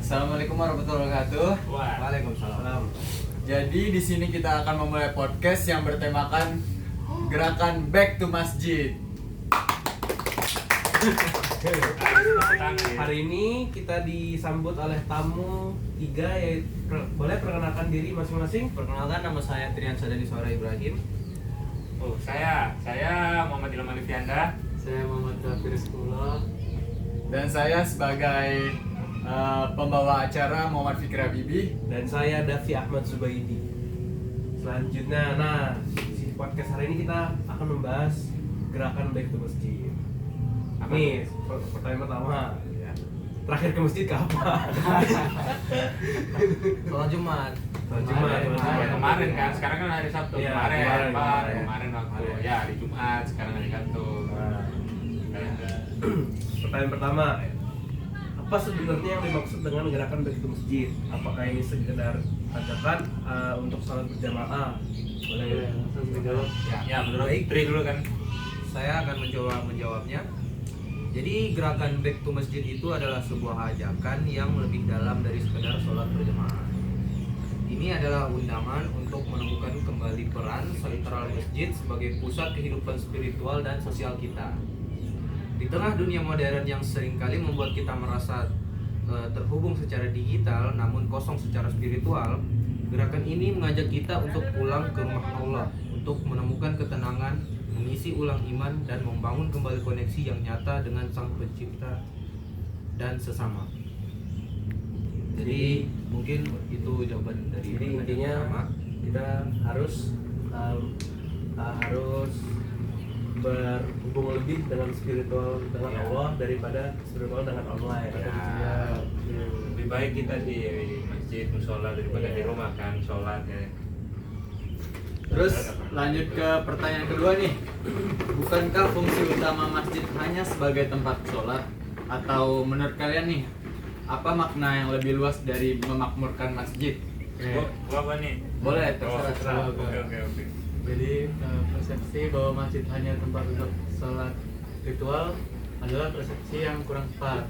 Assalamualaikum warahmatullahi wabarakatuh. Waalaikumsalam. Jadi di sini kita akan memulai podcast yang bertemakan gerakan Back to Masjid. Hari ini kita disambut oleh tamu 3 yaitu boleh perkenalkan diri masing-masing. Perkenalkan, nama saya Trian Sadani Suara Ibrahim. Oh, saya Muhammad Ilham Alifianda. Saya Muhammad Firizullah. Dan saya sebagai pembawa acara Muhammad Fikri Habibi. Dan saya Davi Ahmad Zubaidi. Selanjutnya, di podcast hari ini kita akan membahas gerakan Back to Masjid. Nih, pertanyaan pertama, terakhir ke masjid kapan? Sholat Jumat. Kemarin kan, sekarang kan hari Sabtu. Iya, kemarin waktu Kemarin. ya hari Jumat, sekarang hari Sabtu. Pertanyaan pertama, apa sebenarnya yang dimaksud dengan gerakan Back to Masjid? Apakah ini sekedar ajakan untuk salat berjamaah? Boleh langsung dijawab. Ya, menurut Baik. Tri dulu kan. Saya akan mencoba menjawabnya. Jadi gerakan Back to Masjid itu adalah sebuah ajakan yang lebih dalam dari sekedar sholat berjamaah. Ini adalah undangan untuk menemukan kembali peran sentral masjid sebagai pusat kehidupan spiritual dan sosial kita. Di tengah dunia modern yang seringkali membuat kita merasa terhubung secara digital namun kosong secara spiritual, gerakan ini mengajak kita untuk pulang ke rumah Allah, untuk menemukan ketenangan, mengisi ulang iman, dan membangun kembali koneksi yang nyata dengan Sang Pencipta dan sesama. Jadi mungkin itu jawaban dari Jadi pertanyaan intinya pertama. kita harus berhubung lebih dengan spiritual dengan Ya. Allah daripada spiritual dengan online. Ya. Lebih baik kita di masjid musola daripada di rumah kan sholat ya. Terus lanjut ke pertanyaan kedua nih. Bukankah fungsi utama masjid hanya sebagai tempat sholat? Atau menurut kalian nih, apa makna yang lebih luas dari memakmurkan masjid? Gua apa nih? Boleh, Oh, terserah. Oke. Jadi persepsi bahwa masjid hanya tempat untuk sholat ritual adalah persepsi yang kurang tepat.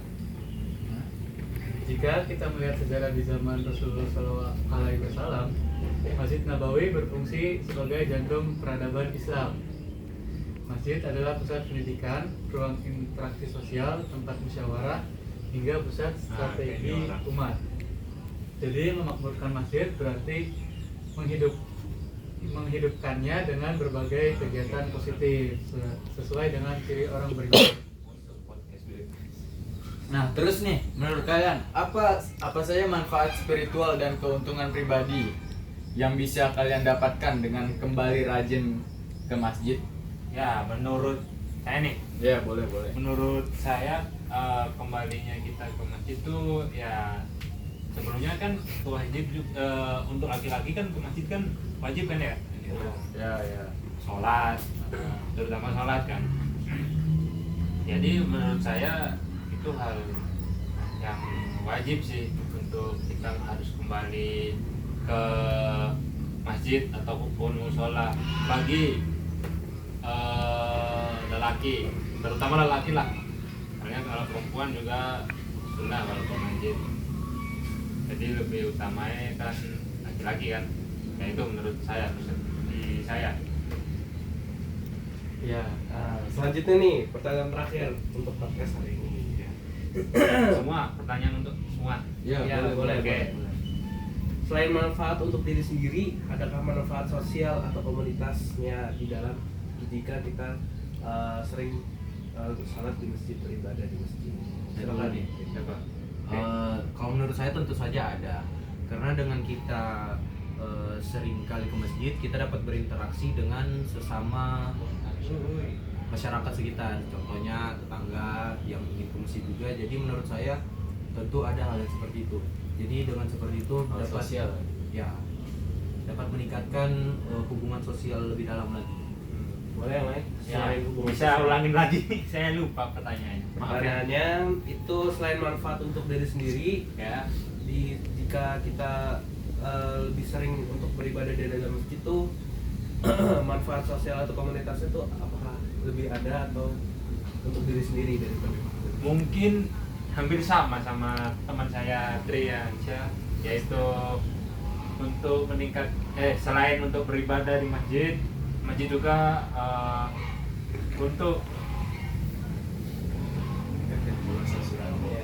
Jika kita melihat sejarah di zaman Rasulullah SAW, Masjid Nabawi berfungsi sebagai jantung peradaban Islam. Masjid adalah pusat pendidikan, ruang interaksi sosial, tempat musyawarah, hingga pusat strategi umat. Jadi memakmurkan masjid berarti menghidupkannya dengan berbagai kegiatan positif sesuai dengan ciri orang beriman. Nah, terus nih, menurut kalian apa saja manfaat spiritual dan keuntungan pribadi yang bisa kalian dapatkan dengan kembali rajin ke masjid? Ya, menurut saya nih, Ya, boleh. menurut saya kembalinya kita ke masjid itu ya sebelumnya kan wajib untuk laki-laki kan ke masjid kan wajib kan ya gitu. Ya. Sholat, terutama sholat kan. Jadi menurut saya itu hal yang wajib sih untuk kita harus kembali ke masjid ataupun musola bagi lelaki, terutama lelaki lah. Karena kalau perempuan juga sunnah kalau ke masjid. Jadi lebih utamanya kan laki-laki kan. Ya itu menurut saya, persepsi saya. Ya, selanjutnya nih pertanyaan terakhir untuk podcast hari ini. Semua pertanyaan untuk semua. Ya, boleh. Oke. Selain manfaat untuk diri sendiri, adakah manfaat sosial atau komunitasnya di dalam jika kita sering salat di masjid, beribadah di masjid? Silakan nih. Siapa? Kalau menurut saya tentu saja ada, karena dengan kita sering kali ke masjid, kita dapat berinteraksi dengan sesama masyarakat sekitar, contohnya tetangga yang ingin ke masjid juga. Jadi menurut saya tentu ada hal yang seperti itu. Jadi dengan seperti itu Hal dapat sosial. dapat meningkatkan hubungan sosial lebih dalam lagi. Boleh yang lain? Ya, Selain hubungan bisa sosial. ulangin lagi. Saya lupa pertanyaannya. Maaf ya. Pertanyaannya itu selain manfaat untuk diri sendiri, Ya. jika kita lebih sering untuk beribadah di dalam masjid itu manfaat sosial atau komunitasnya itu apakah lebih ada atau untuk diri sendiri daripada Mungkin hampir sama teman saya Triansyah, yaitu untuk selain untuk beribadah di masjid juga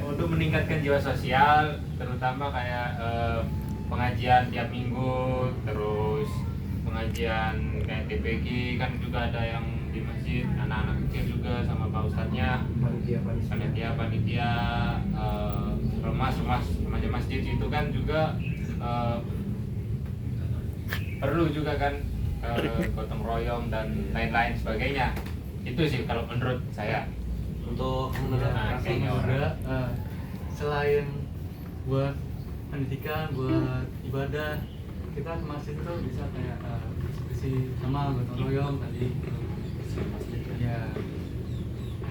untuk meningkatkan jiwa sosial, terutama kayak pengajian tiap minggu, terus pengajian kayak TPG kan juga ada yang di masjid, anak-anak kecil juga sama pak ustadznya, panitia remaja masjid itu kan juga perlu juga kan gotong royong dan lain-lain sebagainya. Itu sih kalau menurut saya. Untuk Nah, Rasanya kayaknya juga selain buat pendidikan, buat ibadah, kita ke masjid tuh bisa kayak bersih sama gotong royong tadi. Ya,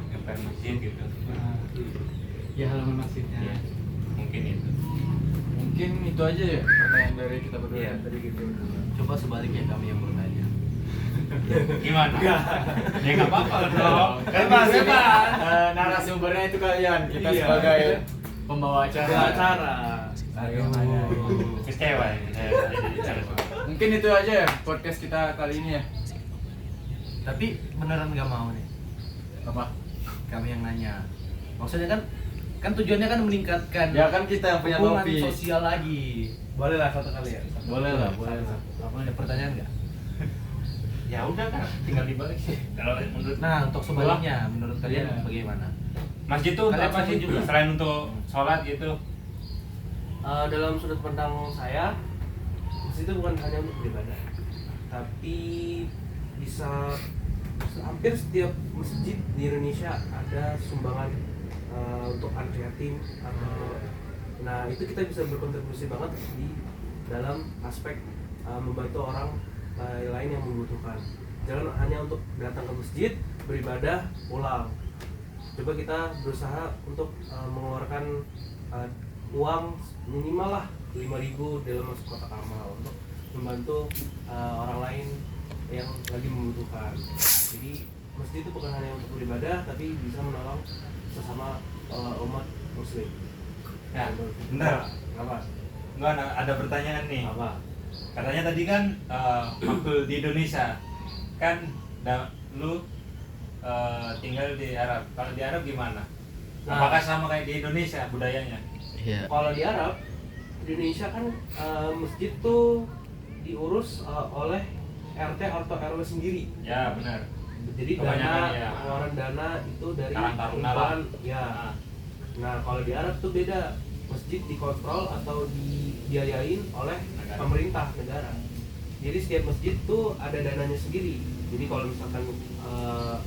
Ngeper masjid gitu. ya halaman masjidnya. Ya, mungkin itu. Mungkin itu aja ya pertanyaan dari kita berdua. Iya, tadi gitu. Coba sebaliknya kami yang bertanya. Gimana? Ya nggak apa-apa dong. Kan masih narasumbernya itu kalian, kita Iya. sebagai pembawa acara. Kecewa ya. Mungkin itu aja ya podcast kita kali ini ya. Tapi beneran nggak mau nih Apa? kami yang nanya. Maksudnya kan tujuannya kan meningkatkan Ya kan kita yang punya hubungan topik. sosial lagi. Boleh lah satu kali ya. Boleh lah. Apa ada pertanyaan nggak? Ya udah kan, tinggal dibalik sih. Kalau menurut Nah, untuk sebaliknya, menurut kalian Iya. bagaimana? masjid tuh untuk Kalian apa sih? setuju nggak? Selain untuk sholat gitu. Dalam sudut pandang saya, masjid itu bukan hanya untuk beribadah, tapi bisa hampir setiap masjid di Indonesia ada sumbangan untuk anak yatim atau nah itu kita bisa berkontribusi banget di dalam aspek membantu orang lain yang membutuhkan. Jangan hanya untuk datang ke masjid, beribadah, pulang. Coba kita berusaha untuk mengeluarkan uang minimal lah 5.000 dalam masuk kotak amal untuk membantu orang lain yang lagi membutuhkan. Jadi masjid itu bukan hanya untuk beribadah, tapi bisa menolong sesama umat muslim. Ya, bentar. Apa? Gua ada pertanyaan nih. Apa? Katanya tadi kan waktu di Indonesia kan lu tinggal di Arab. Kalau di Arab gimana? Nah. Apakah sama kayak di Indonesia budayanya? Iya. Kalau di Arab, di Indonesia kan masjid tuh diurus oleh RT atau RW sendiri. Ya benar. Jadi Kebanyakan, ya. pengeluaran dana itu dari Karang Taruna lah. kumpulan, ya. Nah kalau di Arab tuh beda, masjid dikontrol atau dibiayain oleh Negara. pemerintah negara. Jadi setiap masjid tuh ada dananya sendiri. Jadi kalau misalkan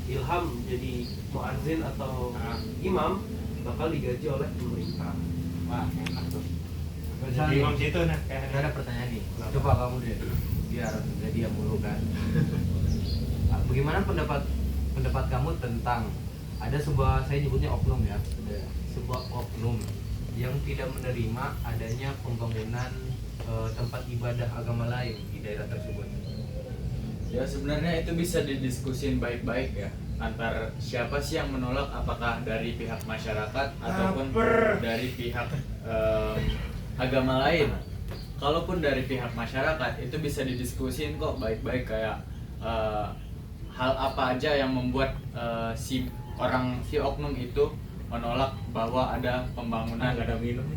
Ilham jadi muazzin atau Ah. imam bakal digaji oleh pemerintah. Wah, enak tuh. Misalnya- Di imam situ nah Saya kayak ada pertanyaan nih. Coba kamu deh, biar nggak diam mulu kan. Bagaimana pendapat kamu tentang ada sebuah, saya nyebutnya oknum ya, ada sebuah oknum yang tidak menerima adanya pembangunan tempat ibadah agama lain di daerah tersebut. Ya sebenarnya itu bisa didiskusin baik-baik ya, antar siapa sih yang menolak, apakah dari pihak masyarakat ataupun dari pihak agama lain. Kalaupun dari pihak masyarakat itu bisa didiskusin kok baik-baik, kayak hal apa aja yang membuat si oknum itu menolak bahwa ada pembangunan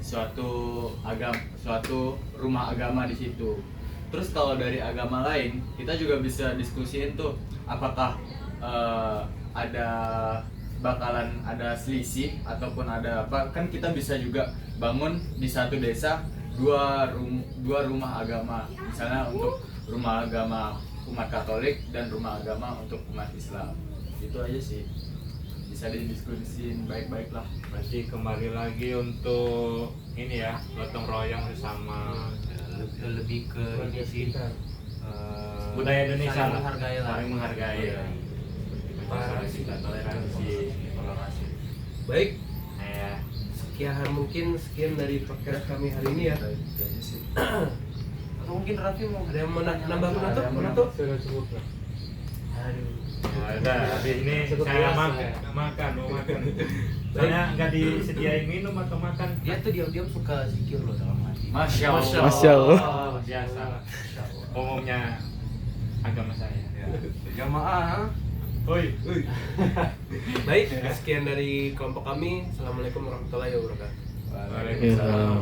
suatu rumah agama di situ. Terus kalau dari agama lain, kita juga bisa diskusiin tuh apakah bakalan ada selisih ataupun ada apa. Kan kita bisa juga bangun di satu desa dua rumah agama, misalnya untuk rumah agama umat Katolik dan rumah agama untuk umat Islam. Itu aja sih, bisa didiskusiin baik-baik lah. Berarti kembali lagi untuk ini ya, gotong royong bersama Lebih ke ini sih, budaya Indonesia saling lah. menghargai lah. Saling menghargai. Iya. Toleransi. Baik, Ya. sekian dari podcast kami hari ini ya. Atau mungkin Raffi mau Ada yang mau nambah penutup? Sudah cukup lah. Aduh. Nah, udah, habis ini Cukup saya biasa, makan, ya. mau makan. Soalnya nggak disediain minum atau makan. Dia tuh diam-diam suka zikir loh dalam hati. Masya Allah. Masya Allah. Biasa lah. Umumnya agama saya. Ya. Jamaah. Oi. Baik, sekian dari kelompok kami. Assalamualaikum warahmatullahi wabarakatuh. Waalaikumsalam.